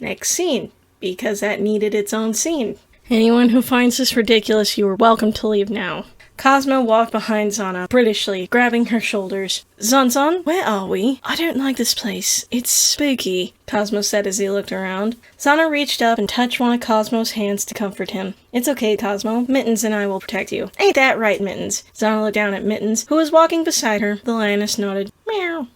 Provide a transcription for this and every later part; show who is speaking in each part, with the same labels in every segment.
Speaker 1: Next scene, because that needed its own scene. Anyone who finds this ridiculous, you are welcome to leave now. Cosmo walked behind Xanna, Britishly, grabbing her shoulders. Zon, where are we? I don't like this place. It's spooky, Cosmo said as he looked around. Xanna reached up and touched one of Cosmo's hands to comfort him. It's okay, Cosmo. Mittens and I will protect you. Ain't that right, Mittens? Xanna looked down at Mittens, who was walking beside her. The lioness nodded. Meow.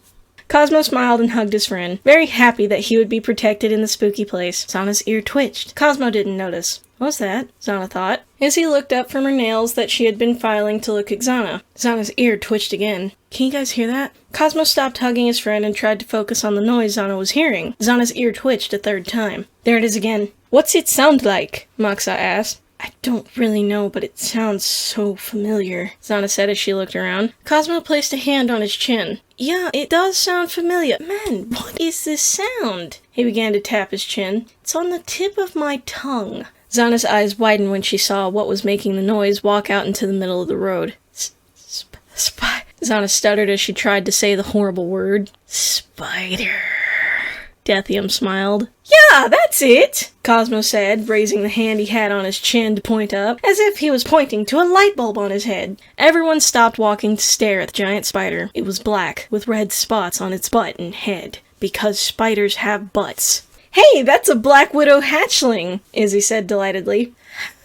Speaker 1: Cosmo smiled and hugged his friend, very happy that he would be protected in the spooky place. Xanna's ear twitched. Cosmo didn't notice. What's that? Xanna thought, as he looked up from her nails that she had been filing to look at Xanna. Xanna's ear twitched again. Can you guys hear that? Cosmo stopped hugging his friend and tried to focus on the noise Xanna was hearing. Xanna's ear twitched a third time. There it is again. What's it sound like? Moxa asked. I don't really know, but it sounds so familiar, Xanna said as she looked around. Cosmo placed a hand on his chin. Yeah, it does sound familiar. Man, what is this sound? He began to tap his chin. It's on the tip of my tongue. Xanna's eyes widened when she saw what was making the noise walk out into the middle of the road. Spy. Xanna stuttered as she tried to say the horrible word. Spider. Deathium smiled. Yeah, that's it, Cosmo said, raising the hand he had on his chin to point up, as if he was pointing to a light bulb on his head. Everyone stopped walking to stare at the giant spider. It was black, with red spots on its butt and head, because spiders have butts. Hey, that's a Black Widow hatchling, Izzy said delightedly.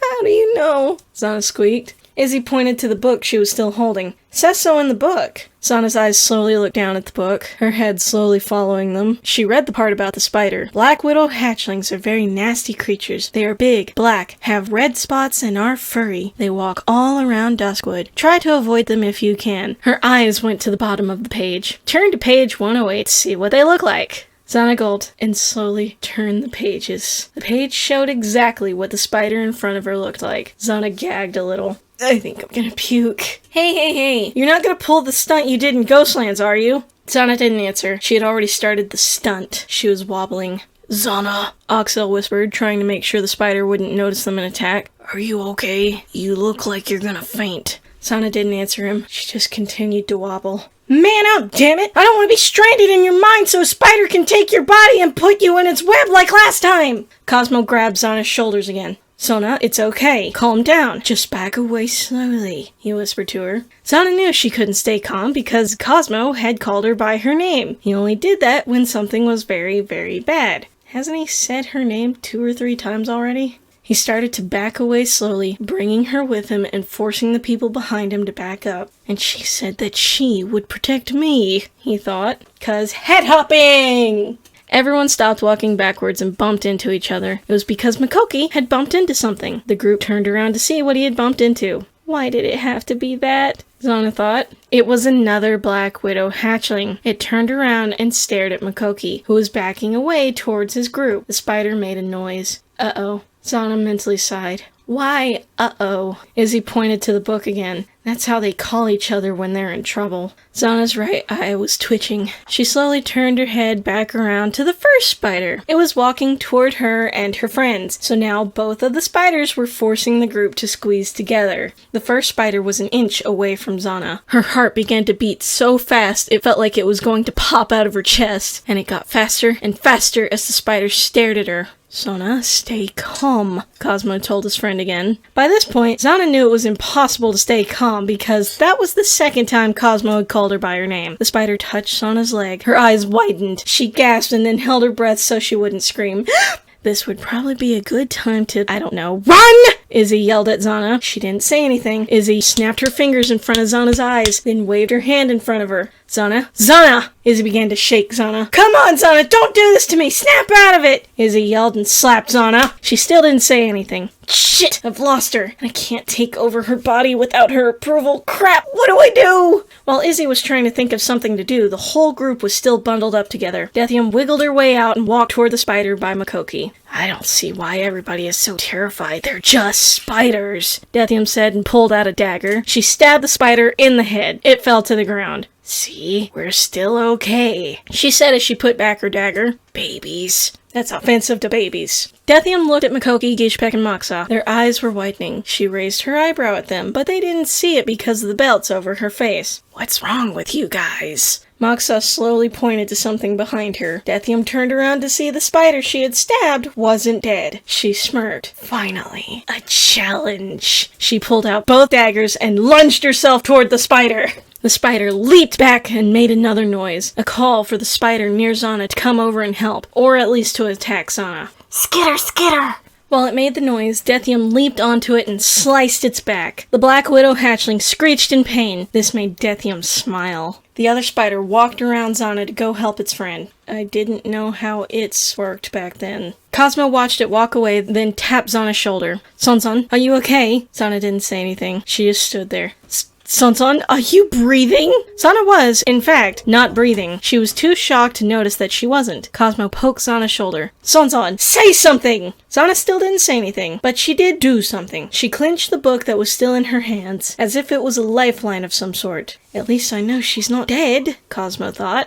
Speaker 1: How do you know? Xanna squeaked. Izzy pointed to the book she was still holding. Says so in the book. Xanna's eyes slowly looked down at the book, her head slowly following them. She read the part about the spider. Black Widow hatchlings are very nasty creatures. They are big, black, have red spots, and are furry. They walk all around Duskwood. Try to avoid them if you can. Her eyes went to the bottom of the page. Turn to page 108 to see what they look like. Xanna gulped and slowly turned the pages. The page showed exactly what the spider in front of her looked like. Xanna gagged a little. I think I'm gonna puke. Hey, you're not gonna pull the stunt you did in Ghostlands, are you? Xanna didn't answer. She had already started the stunt. She was wobbling. Xanna, Oxel whispered, trying to make sure the spider wouldn't notice them and attack. Are you okay? You look like you're gonna faint. Xanna didn't answer him. She just continued to wobble. Man out, damn it! I don't want to be stranded in your mind so a spider can take your body and put you in its web like last time! Cosmo grabbed Xanna's shoulders again. Xanna, it's okay. Calm down. Just back away slowly, he whispered to her. Xanna knew she couldn't stay calm because Cosmo had called her by her name. He only did that when something was very, very bad. Hasn't he said her name 2 or 3 times already? He started to back away slowly, bringing her with him and forcing the people behind him to back up. And she said that she would protect me, he thought. 'Cause head hopping! Everyone stopped walking backwards and bumped into each other. It was because Makoki had bumped into something. The group turned around to see what he had bumped into. Why did it have to be that? Xanna thought. It was another Black Widow hatchling. It turned around and stared at Makoki, who was backing away towards his group. The spider made a noise. Uh-oh. Xanna mentally sighed. Why, uh-oh, Izzy pointed to the book again. That's how they call each other when they're in trouble. Xanna's right eye was twitching. She slowly turned her head back around to the first spider. It was walking toward her and her friends, so now both of the spiders were forcing the group to squeeze together. The first spider was an inch away from Xanna. Her heart began to beat so fast it felt like it was going to pop out of her chest, and it got faster and faster as the spider stared at her. Xanna, stay calm, Cosmo told his friend again. By this point, Xanna knew it was impossible to stay calm because that was the second time Cosmo had called her by her name. The spider touched Xanna's leg. Her eyes widened. She gasped and then held her breath so she wouldn't scream. This would probably be a good time to, I don't know, run! Izzy yelled at Xanna. She didn't say anything. Izzy snapped her fingers in front of Xanna's eyes, then waved her hand in front of her. Xanna! Izzy began to shake Xanna. Come on, Xanna, don't do this to me! Snap out of it! Izzy yelled and slapped Xanna. She still didn't say anything. Shit! I've lost her. I can't take over her body without her approval. Crap! What do I do? While Izzy was trying to think of something to do, the whole group was still bundled up together. Deathium wiggled her way out and walked toward the spider by Makoki. I don't see why everybody is so terrified. They're just spiders, Deathium said and pulled out a dagger. She stabbed the spider in the head. It fell to the ground. See, we're still okay, she said as she put back her dagger. Babies. That's offensive to babies. Deathium looked at Makoki, Gishpek, and Moxa. Their eyes were widening. She raised her eyebrow at them, but they didn't see it because of the belts over her face. What's wrong with you guys? Moxa slowly pointed to something behind her. Dethium turned around to see the spider she had stabbed wasn't dead. She smirked. Finally, a challenge. She pulled out both daggers and lunged herself toward the spider. The spider leaped back and made another noise, a call for the spider near Xanna to come over and help, or at least to attack Xanna.
Speaker 2: Skitter, skitter!
Speaker 1: While it made the noise, Dethium leaped onto it and sliced its back. The Black Widow hatchling screeched in pain. This made Dethium smile. The other spider walked around Xanna to go help its friend. I didn't know how its worked back then. Cosmo watched it walk away, then tapped Xanna's shoulder. Son, are you okay? Xanna didn't say anything. She just stood there. Son, are you breathing? Xanna was, in fact, not breathing. She was too shocked to notice that she wasn't. Cosmo poked Xanna's shoulder. Son, say something! Xanna still didn't say anything, but she did do something. She clenched the book that was still in her hands, as if it was a lifeline of some sort. At least I know she's not dead, Cosmo thought.